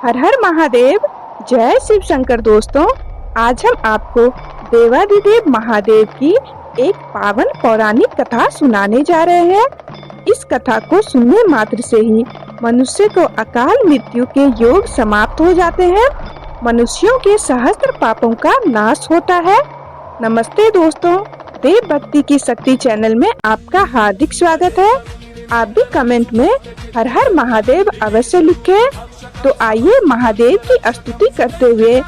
हर हर महादेव। जय शिव शंकर। दोस्तों, आज हम आपको देवाधिदेव महादेव की एक पावन पौराणिक कथा सुनाने जा रहे हैं। इस कथा को सुनने मात्र से ही मनुष्य को अकाल मृत्यु के योग समाप्त हो जाते हैं। मनुष्यों के सहस्त्र पापों का नाश होता है। नमस्ते दोस्तों, देव भक्ति की शक्ति चैनल में आपका हार्दिक स्वागत है। आप भी कमेंट में हर हर महादेव अवश्य लिखें। तो आइए महादेव की स्तुति करते हुए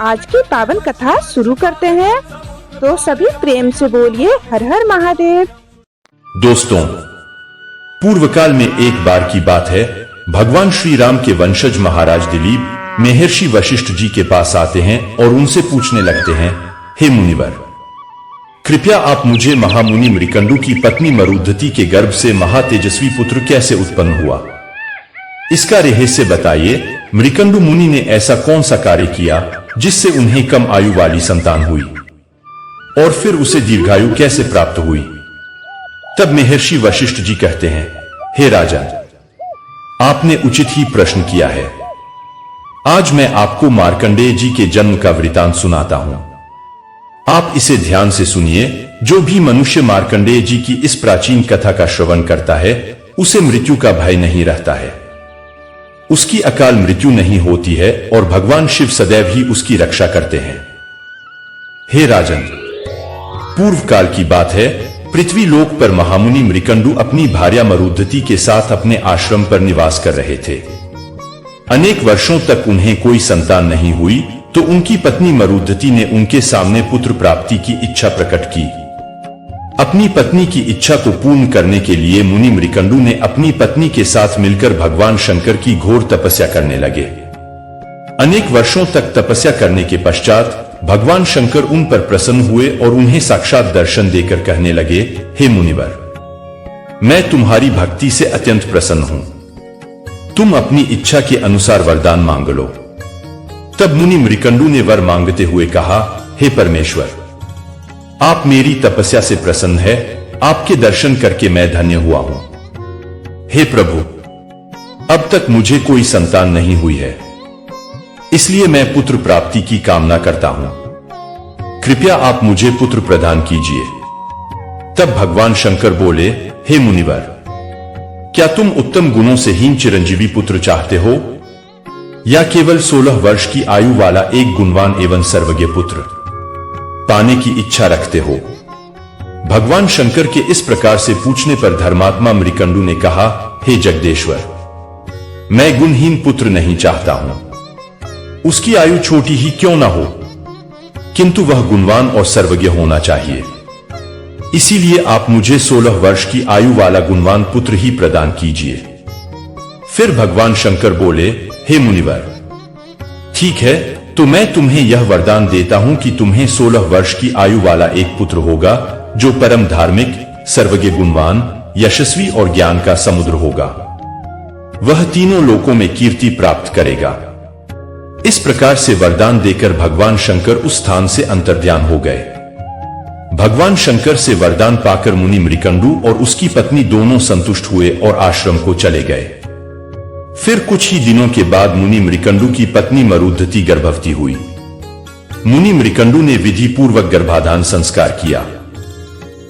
आज की पावन कथा शुरू करते हैं। तो सभी प्रेम से बोलिए हर हर महादेव। दोस्तों, पूर्व काल में एक बार की बात है, भगवान श्री राम के वंशज महाराज दिलीप महर्षि वशिष्ठ जी के पास आते हैं और उनसे पूछने लगते हैं, हे मुनिवर, कृपया आप मुझे महामुनि मृकंडू की पत्नी मरुद्धति के गर्भ से महातेजस्वी पुत्र कैसे उत्पन्न हुआ, इसका रहस्य बताइए। मृकंडू मुनि ने ऐसा कौन सा कार्य किया जिससे उन्हें कम आयु वाली संतान हुई और फिर उसे दीर्घायु कैसे प्राप्त हुई। तब महर्षि वशिष्ठ जी कहते हैं, हे राजन, आपने उचित ही प्रश्न किया है। आज मैं आपको मार्कंडेय जी के जन्म का वृतांत सुनाता हूं। आप इसे ध्यान से सुनिए। जो भी मनुष्य मार्कंडेय जी की इस प्राचीन कथा का श्रवण करता है, उसे मृत्यु का भय नहीं रहता है, उसकी अकाल मृत्यु नहीं होती है और भगवान शिव सदैव ही उसकी रक्षा करते हैं। हे राजन, पूर्व काल की बात है, पृथ्वी लोक पर महामुनि मृकंडू अपनी भार्या मरुद्धति के साथ अपने आश्रम पर निवास कर रहे थे। अनेक वर्षों तक उन्हें कोई संतान नहीं हुई, तो उनकी पत्नी मरुद्धति ने उनके सामने पुत्र प्राप्ति की इच्छा प्रकट की। अपनी पत्नी की इच्छा को पूर्ण करने के लिए मुनि मृकंडू ने अपनी पत्नी के साथ मिलकर भगवान शंकर की घोर तपस्या करने लगे। अनेक वर्षों तक तपस्या करने के पश्चात भगवान शंकर उन पर प्रसन्न हुए और उन्हें साक्षात दर्शन देकर कहने लगे, हे मुनिवर, मैं तुम्हारी भक्ति से अत्यंत प्रसन्न हूं, तुम अपनी इच्छा के अनुसार वरदान मांग लो। तब मुनि मृकंडू ने वर मांगते हुए कहा, हे परमेश्वर, आप मेरी तपस्या से प्रसन्न है, आपके दर्शन करके मैं धन्य हुआ हूं। हे प्रभु, अब तक मुझे कोई संतान नहीं हुई है, इसलिए मैं पुत्र प्राप्ति की कामना करता हूं, कृपया आप मुझे पुत्र प्रदान कीजिए। तब भगवान शंकर बोले, हे मुनिवर, क्या तुम उत्तम गुणों से हीन चिरंजीवी पुत्र चाहते हो या केवल 16 वर्ष की आयु वाला एक गुणवान एवं सर्वज्ञ पुत्र पाने की इच्छा रखते हो। भगवान शंकर के इस प्रकार से पूछने पर धर्मात्मा मृकंडू ने कहा, हे जगदेश्वर, मैं गुणहीन पुत्र नहीं चाहता हूं, उसकी आयु छोटी ही क्यों ना हो, किंतु वह गुणवान और सर्वज्ञ होना चाहिए। इसीलिए आप मुझे 16 वर्ष की आयु वाला गुणवान पुत्र ही प्रदान कीजिए। फिर भगवान शंकर बोले, हे मुनिवर, ठीक है, तो मैं तुम्हें यह वरदान देता हूं कि तुम्हें 16 वर्ष की आयु वाला एक पुत्र होगा, जो परम धार्मिक, सर्वज्ञ, गुणवान, यशस्वी और ज्ञान का समुद्र होगा। वह तीनों लोकों में कीर्ति प्राप्त करेगा। इस प्रकार से वरदान देकर भगवान शंकर उस स्थान से अंतर्ध्यान हो गए। भगवान शंकर से वरदान पाकर मुनि मृकंडू और उसकी पत्नी दोनों संतुष्ट हुए और आश्रम को चले गए। फिर कुछ ही दिनों के बाद मुनि मृकंडू की पत्नी मरुद्धति गर्भवती हुई। मुनि मृकंडू ने विधि पूर्वक गर्भाधान संस्कार किया।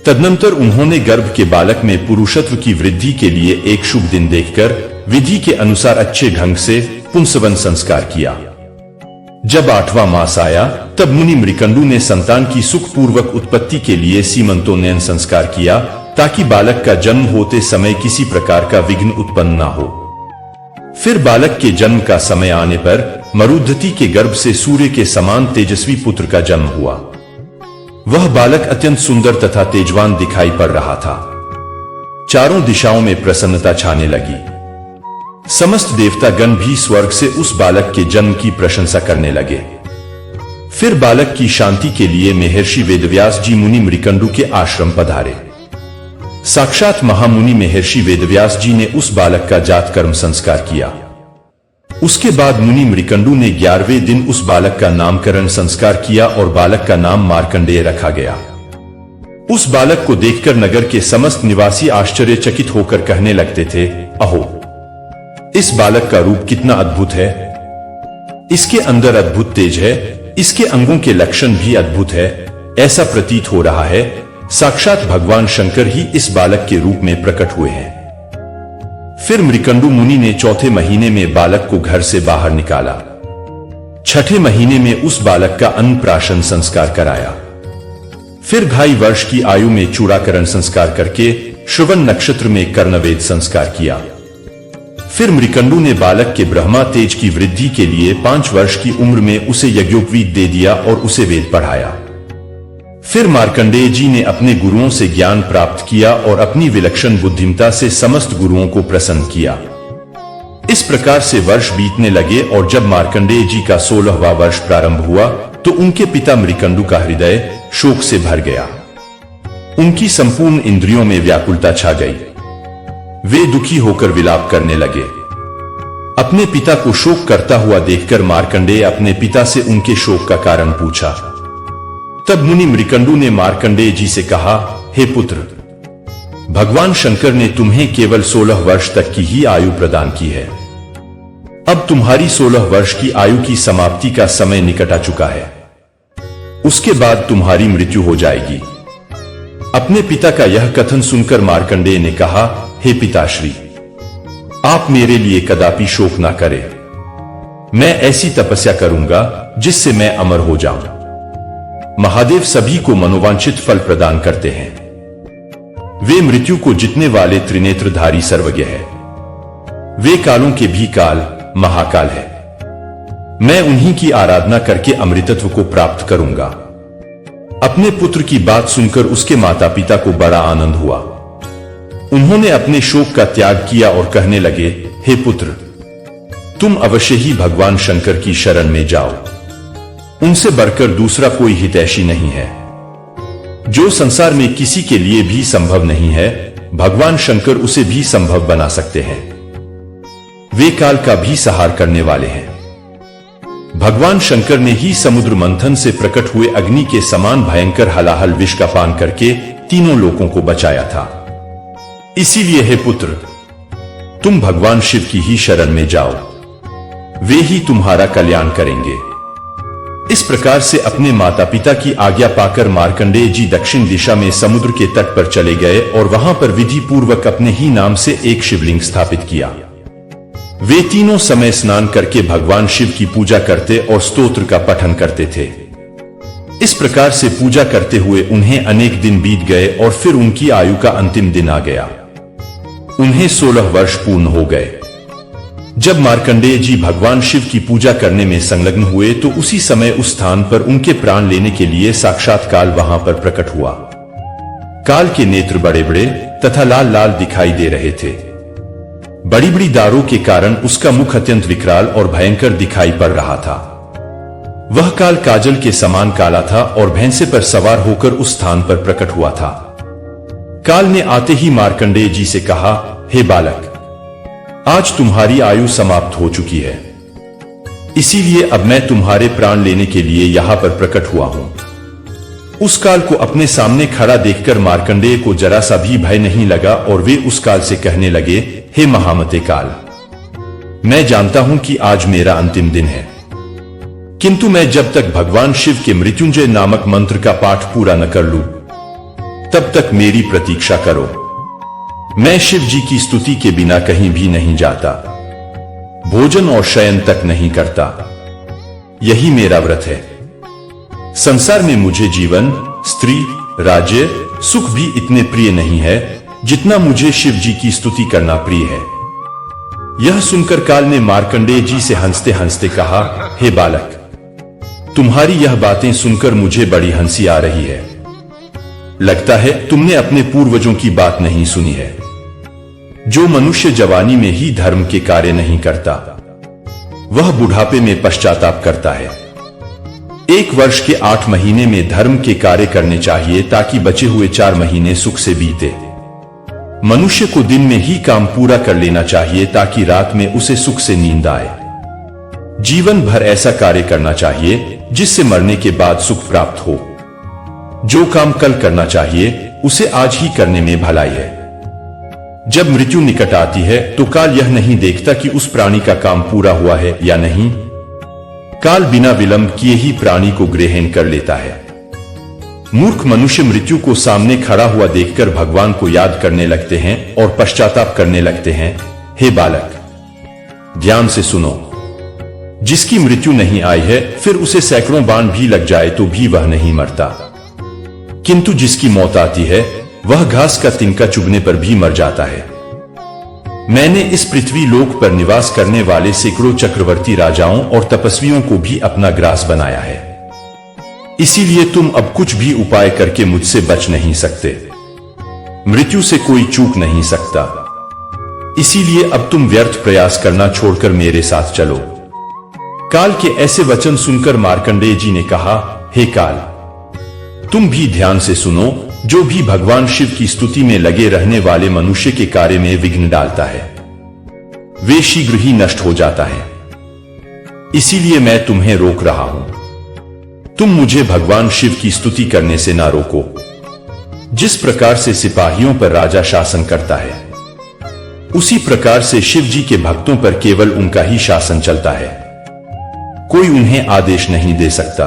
तदनंतर उन्होंने गर्भ के बालक में पुरुषत्व की वृद्धि के लिए एक शुभ दिन देखकर विधि के अनुसार अच्छे ढंग से पुंसवन संस्कार किया। जब 8वां मास आया, तब मुनि मृकंडू ने संतान की सुखपूर्वक उत्पत्ति के लिए सीमंतोन्नयन संस्कार किया, ताकि बालक का जन्म होते समय किसी प्रकार का विघ्न उत्पन्न न हो। फिर बालक के जन्म का समय आने पर मरुद्धति के गर्भ से सूर्य के समान तेजस्वी पुत्र का जन्म हुआ। वह बालक अत्यंत सुंदर तथा तेजवान दिखाई पड़ रहा था। चारों दिशाओं में प्रसन्नता छाने लगी। समस्त देवतागण भी स्वर्ग से उस बालक के जन्म की प्रशंसा करने लगे। फिर बालक की शांति के लिए महर्षि वेदव्यास जी मुनि मृकंडू के आश्रम पधारे। साक्षात महामुनि महर्षि वेदव्यास जी ने उस बालक का जात कर्म संस्कार किया। उसके बाद मुनि मृकंडू ने 11वें दिन उस बालक का नामकरण संस्कार किया और बालक का नाम मार्कंडेय रखा गया। उस बालक को देखकर नगर के समस्त निवासी आश्चर्यचकित होकर कहने लगते थे, अहो, इस बालक का रूप कितना अद्भुत है, इसके अंदर अद्भुत तेज है, इसके अंगों के लक्षण भी अद्भुत है। ऐसा प्रतीत हो रहा है साक्षात भगवान शंकर ही इस बालक के रूप में प्रकट हुए हैं। फिर मृकंडु मुनि ने चौथे महीने में बालक को घर से बाहर निकाला। छठे महीने में उस बालक का अन्नप्राशन संस्कार कराया। फिर 2.5 वर्ष की आयु में चूड़ाकरण संस्कार करके श्रवण नक्षत्र में कर्णवेद संस्कार किया। फिर मृकंडु ने बालक के ब्रह्मा तेज की वृद्धि के लिए 5 वर्ष की उम्र में उसे यज्ञोपवीत दे दिया और उसे वेद पढ़ाया। फिर मार्कंडेय जी ने अपने गुरुओं से ज्ञान प्राप्त किया और अपनी विलक्षण बुद्धिमता से समस्त गुरुओं को प्रसन्न किया। इस प्रकार से वर्ष बीतने लगे और जब मार्कंडेय जी का 16वां वर्ष प्रारंभ हुआ तो उनके पिता मृकंडु का हृदय शोक से भर गया। उनकी संपूर्ण इंद्रियों में व्याकुलता छा गई। वे दुखी होकर विलाप करने लगे। अपने पिता को शोक करता हुआ देखकर मार्कंडेय अपने पिता से उनके शोक का कारण पूछा। तब मुनि मृकंडु ने मार्कंडेय जी से कहा, हे पुत्र, भगवान शंकर ने तुम्हें केवल 16 वर्ष तक की ही आयु प्रदान की है। अब तुम्हारी 16 वर्ष की आयु की समाप्ति का समय निकट आ चुका है। उसके बाद तुम्हारी मृत्यु हो जाएगी। अपने पिता का यह कथन सुनकर मार्कंडेय ने कहा, हे पिताश्री, आप मेरे लिए कदापि शोक ना करें। मैं ऐसी तपस्या करूंगा जिससे मैं अमर हो जाऊं। महादेव सभी को मनोवांछित फल प्रदान करते हैं। वे मृत्यु को जीतने वाले त्रिनेत्रधारी सर्वज्ञ है। वे कालों के भी काल महाकाल है। मैं उन्हीं की आराधना करके अमृतत्व को प्राप्त करूंगा। अपने पुत्र की बात सुनकर उसके माता पिता को बड़ा आनंद हुआ। उन्होंने अपने शोक का त्याग किया और कहने लगे, हे पुत्र, तुम अवश्य ही भगवान शंकर की शरण में जाओ। उनसे बढ़कर दूसरा कोई हितैषी नहीं है। जो संसार में किसी के लिए भी संभव नहीं है, भगवान शंकर उसे भी संभव बना सकते हैं। वे काल का भी संहार करने वाले हैं। भगवान शंकर ने ही समुद्र मंथन से प्रकट हुए अग्नि के समान भयंकर हलाहल विष का पान करके तीनों लोगों को बचाया था। इसीलिए हे पुत्र, तुम भगवान शिव की ही शरण में जाओ। वे ही तुम्हारा कल्याण करेंगे। इस प्रकार से अपने माता पिता की आज्ञा पाकर मार्कंडेय जी दक्षिण दिशा में समुद्र के तट पर चले गए और वहां पर विधि पूर्वक अपने ही नाम से एक शिवलिंग स्थापित किया। वे तीनों समय स्नान करके भगवान शिव की पूजा करते और स्तोत्र का पठन करते थे। इस प्रकार से पूजा करते हुए उन्हें अनेक दिन बीत गए और फिर उनकी आयु का अंतिम दिन आ गया। उन्हें 16 वर्ष पूर्ण हो गए। जब मार्कंडेय जी भगवान शिव की पूजा करने में संलग्न हुए तो उसी समय उस स्थान पर उनके प्राण लेने के लिए साक्षात काल वहां पर प्रकट हुआ। काल के नेत्र बड़े बड़े तथा लाल लाल दिखाई दे रहे थे। बड़ी बड़ी दारों के कारण उसका मुख अत्यंत विकराल और भयंकर दिखाई पड़ रहा था। वह काल काजल के समान काला था और भैंसे पर सवार होकर उस स्थान पर प्रकट हुआ था। काल ने आते ही मार्कंडेय जी से कहा, हे बालक, आज तुम्हारी आयु समाप्त हो चुकी है। इसीलिए अब मैं तुम्हारे प्राण लेने के लिए यहां पर प्रकट हुआ हूं। उस काल को अपने सामने खड़ा देखकर मार्कंडेय को जरा सा भी भय नहीं लगा और वे उस काल से कहने लगे, हे महामते काल, मैं जानता हूं कि आज मेरा अंतिम दिन है, किंतु मैं जब तक भगवान शिव के मृत्युंजय नामक मंत्र का पाठ पूरा न कर लूं, तब तक मेरी प्रतीक्षा करो। मैं शिव जी की स्तुति के बिना कहीं भी नहीं जाता, भोजन और शयन तक नहीं करता। यही मेरा व्रत है। संसार में मुझे जीवन, स्त्री, राज्य, सुख भी इतने प्रिय नहीं है जितना मुझे शिव जी की स्तुति करना प्रिय है। यह सुनकर काल ने मार्कंडेय जी से हंसते हंसते कहा, हे बालक, तुम्हारी यह बातें सुनकर मुझे बड़ी हंसी आ रही है। लगता है तुमने अपने पूर्वजों की बात नहीं सुनी है। जो मनुष्य जवानी में ही धर्म के कार्य नहीं करता, वह बुढ़ापे में पश्चाताप करता है। 1 वर्ष के 8 महीने में धर्म के कार्य करने चाहिए ताकि बचे हुए 4 महीने सुख से बीते। मनुष्य को दिन में ही काम पूरा कर लेना चाहिए ताकि रात में उसे सुख से नींद आए। जीवन भर ऐसा कार्य करना चाहिए जिससे मरने के बाद सुख प्राप्त हो। जो काम कल करना चाहिए उसे आज ही करने में भलाई है। जब मृत्यु निकट आती है तो काल यह नहीं देखता कि उस प्राणी का काम पूरा हुआ है या नहीं। काल बिना विलंब किए ही प्राणी को ग्रहण कर लेता है। मूर्ख मनुष्य मृत्यु को सामने खड़ा हुआ देखकर भगवान को याद करने लगते हैं और पश्चाताप करने लगते हैं। हे बालक, ध्यान से सुनो। जिसकी मृत्यु नहीं आई है, फिर उसे सैकड़ों बाण भी लग जाए तो भी वह नहीं मरता, किंतु जिसकी मौत आती है वह घास का तिनका चुभने पर भी मर जाता है। मैंने इस पृथ्वी लोक पर निवास करने वाले सैकड़ों चक्रवर्ती राजाओं और तपस्वियों को भी अपना ग्रास बनाया है, इसीलिए तुम अब कुछ भी उपाय करके मुझसे बच नहीं सकते। मृत्यु से कोई चूक नहीं सकता, इसीलिए अब तुम व्यर्थ प्रयास करना छोड़कर मेरे साथ चलो। काल के ऐसे वचन सुनकर मार्कंडेय जी ने कहा, हे काल, तुम भी ध्यान से सुनो। जो भी भगवान शिव की स्तुति में लगे रहने वाले मनुष्य के कार्य में विघ्न डालता है, वे शीघ्र ही नष्ट हो जाता है। इसीलिए मैं तुम्हें रोक रहा हूं। तुम मुझे भगवान शिव की स्तुति करने से ना रोको। जिस प्रकार से सिपाहियों पर राजा शासन करता है, उसी प्रकार से शिव जी के भक्तों पर केवल उनका ही शासन चलता है, कोई उन्हें आदेश नहीं दे सकता।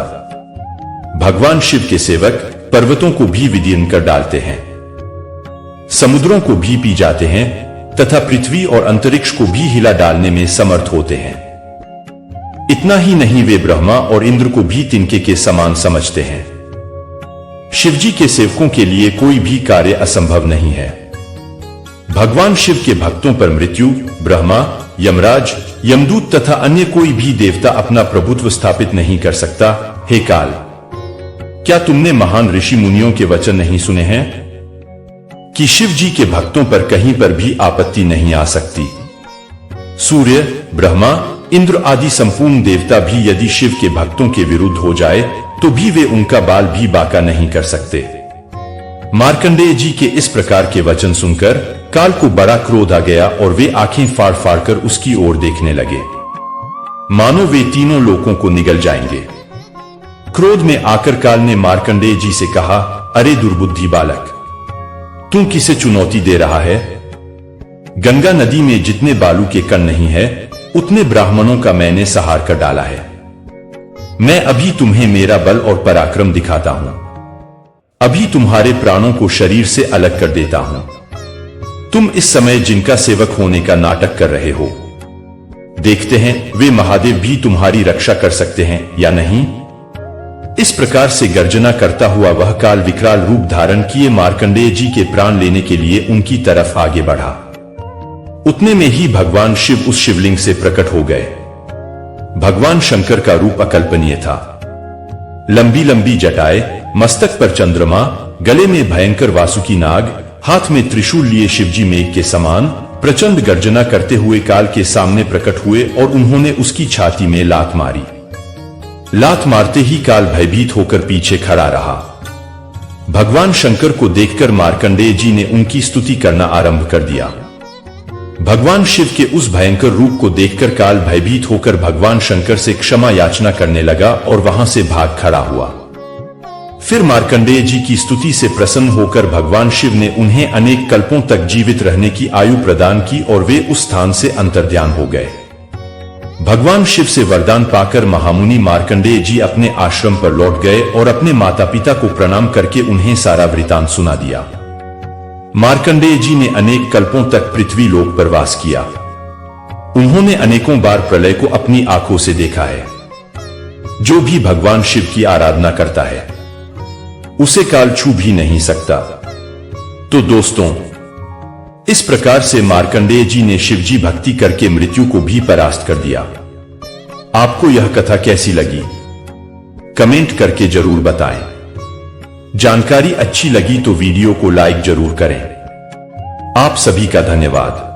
भगवान शिव के सेवक पर्वतों को भी विदीर्ण कर डालते हैं, समुद्रों को भी पी जाते हैं तथा पृथ्वी और अंतरिक्ष को भी हिला डालने में समर्थ होते हैं। इतना ही नहीं, वे ब्रह्मा और इंद्र को भी तिनके के समान समझते हैं। शिवजी के सेवकों के लिए कोई भी कार्य असंभव नहीं है। भगवान शिव के भक्तों पर मृत्यु, ब्रह्मा, यमराज, यमदूत तथा अन्य कोई भी देवता अपना प्रभुत्व स्थापित नहीं कर सकता। हे काल, क्या तुमने महान ऋषि मुनियों के वचन नहीं सुने हैं कि शिव जी के भक्तों पर कहीं पर भी आपत्ति नहीं आ सकती? सूर्य, ब्रह्मा, इंद्र आदि संपूर्ण देवता भी यदि शिव के भक्तों के विरुद्ध हो जाए तो भी वे उनका बाल भी बाका नहीं कर सकते। मार्कंडेय जी के इस प्रकार के वचन सुनकर काल को बड़ा क्रोध आ गया और वे आंखें फाड़ फाड़ कर उसकी ओर देखने लगे, मानो वे तीनों लोकों को निगल जाएंगे। क्रोध में आकर काल ने मार्कंडेय जी से कहा, अरे दुर्बुद्धि बालक, तू किसे चुनौती दे रहा है? गंगा नदी में जितने बालू के कण नहीं है, उतने ब्राह्मणों का मैंने संहार कर डाला है। मैं अभी तुम्हें मेरा बल और पराक्रम दिखाता हूं। अभी तुम्हारे प्राणों को शरीर से अलग कर देता हूं। तुम इस समय जिनका सेवक होने का नाटक कर रहे हो, देखते हैं वे महादेव भी तुम्हारी रक्षा कर सकते हैं या नहीं। इस प्रकार से गर्जना करता हुआ वह काल विकराल रूप धारण किए मार्कंडेय जी के प्राण लेने के लिए उनकी तरफ आगे बढ़ा। उतने में ही भगवान शिव उस शिवलिंग से प्रकट हो गए। भगवान शंकर का रूप अकल्पनीय था। लंबी लंबी जटाएं, मस्तक पर चंद्रमा, गले में भयंकर वासुकी नाग, हाथ में त्रिशूल लिए शिवजी मेघ के समान प्रचंड गर्जना करते हुए काल के सामने प्रकट हुए और उन्होंने उसकी छाती में लात मारी। लात मारते ही काल भयभीत होकर पीछे खड़ा रहा। भगवान शंकर को देखकर मार्कंडेय जी ने उनकी स्तुति करना आरंभ कर दिया। भगवान शिव के उस भयंकर रूप को देखकर काल भयभीत होकर भगवान शंकर से क्षमा याचना करने लगा और वहां से भाग खड़ा हुआ। फिर मार्कंडेय जी की स्तुति से प्रसन्न होकर भगवान शिव ने उन्हें अनेक कल्पों तक जीवित रहने की आयु प्रदान की और वे उस स्थान से अंतर्ध्यान हो गए। भगवान शिव से वरदान पाकर महामुनि मार्कंडेय जी अपने आश्रम पर लौट गए और अपने माता पिता को प्रणाम करके उन्हें सारा वृतांत सुना दिया। मार्कंडेय जी ने अनेक कल्पों तक पृथ्वी लोक पर वास किया। उन्होंने अनेकों बार प्रलय को अपनी आंखों से देखा है। जो भी भगवान शिव की आराधना करता है, उसे काल छू भी नहीं सकता। तो दोस्तों, इस प्रकार से मार्कंडेय जी ने शिवजी भक्ति करके मृत्यु को भी परास्त कर दिया। आपको यह कथा कैसी लगी? कमेंट करके जरूर बताएं। जानकारी अच्छी लगी तो वीडियो को लाइक जरूर करें। आप सभी का धन्यवाद।